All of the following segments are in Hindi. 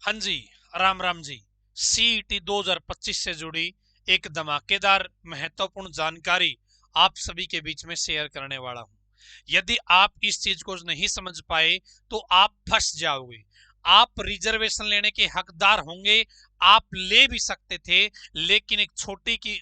हाँ जी, राम राम जी। सीईटी 2025 से जुड़ी एक धमाकेदार महत्वपूर्ण जानकारी आप सभी के बीच में शेयर करने वाला हूं। यदि आप इस चीज को नहीं समझ पाए तो आप फंस जाओगे। आप रिजर्वेशन लेने के हकदार होंगे, आप ले भी सकते थे, लेकिन एक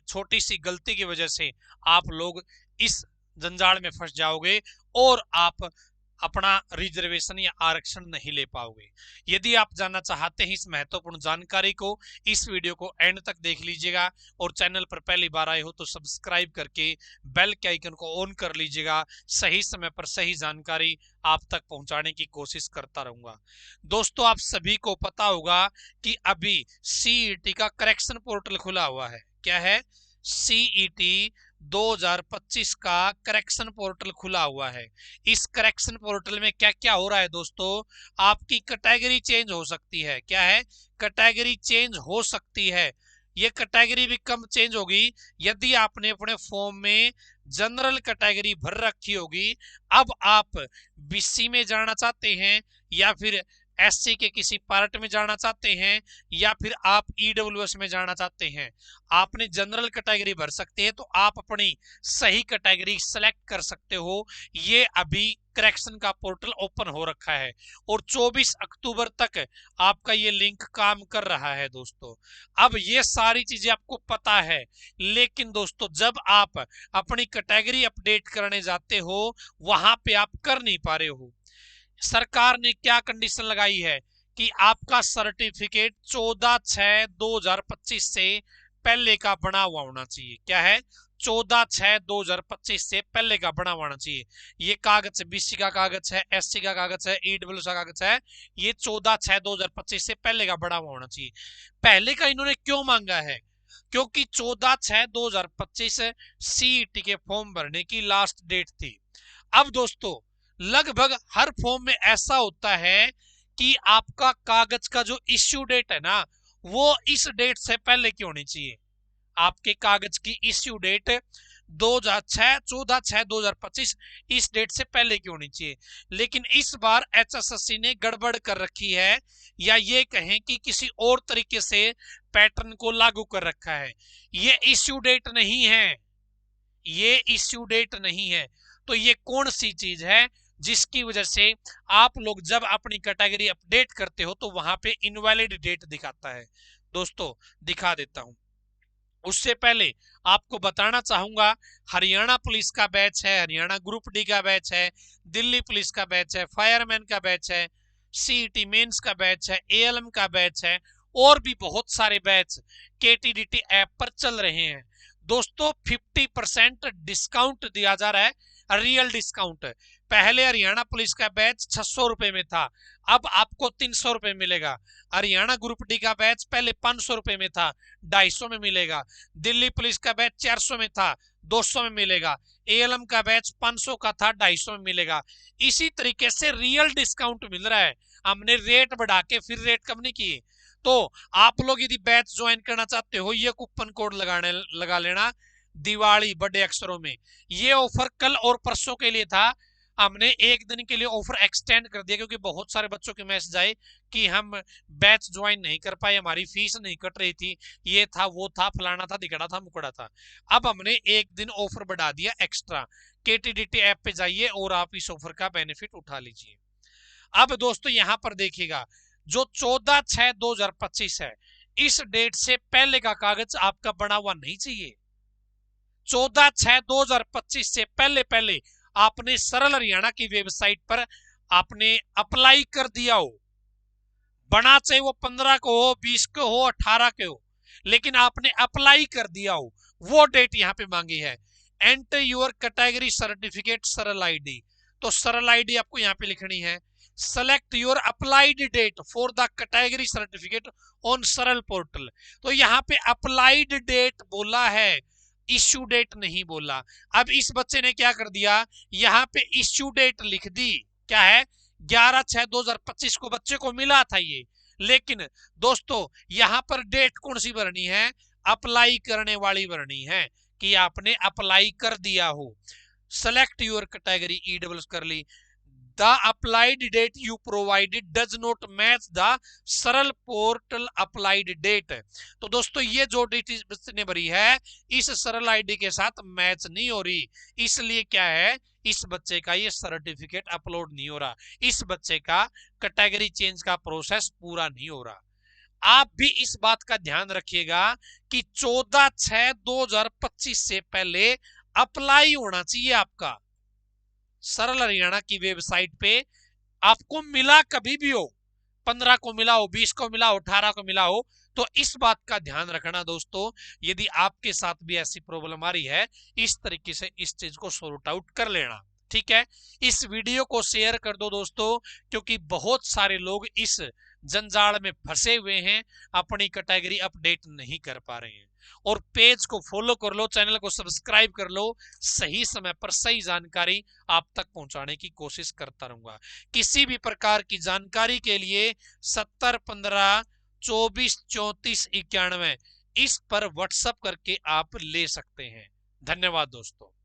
छोटी सी गलती की वजह से आप लोग इस जंजाल में फंस जाओगे और आप अपना रिजर्वेशन या आरक्षण नहीं ले पाओगे। यदि आप जानना चाहते हैं इस महत्वपूर्ण जानकारी को, इस वीडियो को एंड तक देख लीजिएगा और चैनल पर पहली बार आए हो तो सब्सक्राइब करके बेल के आइकन को ऑन कर लीजिएगा। सही समय पर सही जानकारी आप तक पहुंचाने की कोशिश करता रहूंगा। दोस्तों, आप सभी को पता होगा कि अभी सीईटी का करेक्शन पोर्टल खुला हुआ है। क्या है? सीईटी 2025 का करेक्शन पोर्टल खुला हुआ है। इस करेक्शन पोर्टल में क्या क्या हो रहा है दोस्तों? आपकी कैटेगरी चेंज हो सकती है। क्या है? कैटेगरी चेंज हो सकती है। ये कैटेगरी भी कम चेंज होगी यदि आपने अपने फॉर्म में जनरल कैटेगरी भर रखी होगी। अब आप बीसी में जाना चाहते हैं या फिर एससी के किसी पार्ट में जाना चाहते हैं या फिर आप ईडब्ल्यूएस में जाना चाहते हैं, आपने जनरल कैटेगरी भर सकते हैं तो आप अपनी सही कैटेगरी सेलेक्ट कर सकते हो। ये अभी करेक्शन का पोर्टल ओपन हो रखा है और 24 अक्टूबर तक आपका ये लिंक काम कर रहा है दोस्तों। अब ये सारी चीजें आपको पता है, लेकिन दोस्तों जब आप अपनी कैटेगरी अपडेट करने जाते हो वहां पे आप कर नहीं पा रहे हो। सरकार ने क्या कंडीशन लगाई है कि आपका सर्टिफिकेट 14/6/2025 से पहले का बना हुआ होना चाहिए। क्या है? 14/6/2025 से पहले का बना हुआ होना चाहिए। ये कागज बीसी का कागज है, एससी का कागज है, ईडब्ल्यू का कागज है। ये 14/6/2025 से पहले का बना हुआ होना चाहिए। पहले का इन्होंने क्यों मांगा है? क्योंकि 14/6/2025 सीईटी के फॉर्म भरने की लास्ट डेट थी। अब दोस्तों, लगभग हर फॉर्म में ऐसा होता है कि आपका कागज का जो इश्यू डेट है ना, वो इस डेट से पहले की होनी चाहिए। आपके कागज की इश्यू डेट 14/6/2025 इस डेट से पहले की होनी चाहिए। लेकिन इस बार एचएसएससी ने गड़बड़ कर रखी है, या ये कहें कि किसी और तरीके से पैटर्न को लागू कर रखा है। ये इश्यू डेट नहीं है, ये इश्यू डेट नहीं है। तो ये कौन सी चीज है जिसकी वजह से आप लोग जब अपनी कैटेगरी अपडेट करते हो तो वहां पे इनवैलिड डेट दिखाता है? दोस्तों, दिखा देता हूं। उससे पहले आपको बताना चाहूंगा, हरियाणा पुलिस का बैच है, हरियाणा ग्रुप डी का बैच है, दिल्ली पुलिस का बैच है, फायरमैन का बैच है, सीईटी मेंस का बैच है, एएलएम का बैच है, और भी बहुत सारे बैच केटीडीटी ऐप पर चल रहे हैं। दोस्तों, 50% डिस्काउंट दिया जा रहा है, रियल डिस्काउंट। पहले हरियाणा पुलिस का बैच 600 रुपए में था, अब आपको 300 रुपए मिलेगा। हरियाणा ग्रुप डी का बैच पहले 500 रुपए में था, 250 में मिलेगा। दिल्ली पुलिस का बैच 400 में था, 200 में मिलेगा। एएलएम का बैच 500 का था, 250 में मिलेगा। इसी तरीके से रियल डिस्काउंट मिल रहा है। हमने रेट बढ़ा के फिर रेट कम नहीं किए। तो आप लोग यदि बैच ज्वाइन करना चाहते हो, ये कूपन कोड लगा लेना, दिवाली बड़े अक्षरों में। ये ऑफर कल और परसों के लिए था, हमने एक दिन के लिए ऑफर एक्सटेंड कर दिया क्योंकि बहुत सारे बच्चों के मैसेज आए कि हम बैच ज्वाइन नहीं कर पाए, हमारी फीस नहीं कट रही थी, ये था वो था, फलाना था, दिखड़ा था, मुकड़ा था। अब हमने एक दिन ऑफर बढ़ा दिया एक्स्ट्रा। केटीडीटी ऐप पे जाइए और आप इस ऑफर का बेनिफिट उठा लीजिए। अब दोस्तों यहां पर देखिएगा, जो 14/6/2025 है, इस डेट से पहले का कागज आपका बना हुआ नहीं चाहिए। 14/6/2025 से पहले पहले आपने सरल हरियाणा की वेबसाइट पर आपने अप्लाई कर दिया हो, बना चाहे वो 15 को हो, 20 को हो, 18 के हो, लेकिन आपने अप्लाई कर दिया हो, वो डेट यहां पे मांगी है। Enter your category certificate Saral ID. तो सरल आईडी आपको यहां पे लिखनी है। Select your applied date for the category certificate on Saral portal. तो यहां पे अप्लाइड डेट बोला है, इश्यू डेट नहीं बोला। अब इस बच्चे ने क्या कर दिया, यहां पे इश्यू डेट लिख दी। क्या है? 11/6/2025 को बच्चे को मिला था ये, लेकिन दोस्तों यहां पर डेट कौन सी भरनी है? अप्लाई करने वाली भरनी है कि आपने अप्लाई कर दिया हो। सेलेक्ट योर कैटेगरी ईडब्ल्यूएस कर ली, the applied date you provided does not match the Saral portal applied date. तो दोस्तों ये जो डेट इस बच्चे ने भरी है इस सरल आईडी के साथ मैच नहीं हो रही, इसलिए क्या है, इस बच्चे का ये सर्टिफिकेट अपलोड नहीं हो रहा, इस बच्चे का कैटेगरी चेंज का प्रोसेस पूरा नहीं हो रहा। आप भी इस बात का ध्यान रखिएगा कि 14/6/2025 से पहले अप्लाई होना चाहिए आपका। सरल हरियाणा की वेबसाइट पे आपको मिला कभी भी हो, 15 को मिला हो, 20 को मिला हो, 18 को मिला हो, तो इस बात का ध्यान रखना दोस्तों, यदि आपके साथ भी ऐसी प्रॉब्लम आ रही है इस तरीके से इस चीज को सॉर्ट आउट कर लेना। ठीक है, इस वीडियो को शेयर कर दो दोस्तों, क्योंकि बहुत सारे लोग इस जंजाल में फंसे हुए हैं, अपनी कैटेगरी अपडेट नहीं कर पा रहे हैं। और पेज को फॉलो कर लो, चैनल को सब्सक्राइब कर लो, सही समय पर सही जानकारी आप तक पहुंचाने की कोशिश करता रहूंगा। किसी भी प्रकार की जानकारी के लिए 7015243491 इस पर व्हाट्सएप करके आप ले सकते हैं। धन्यवाद दोस्तों।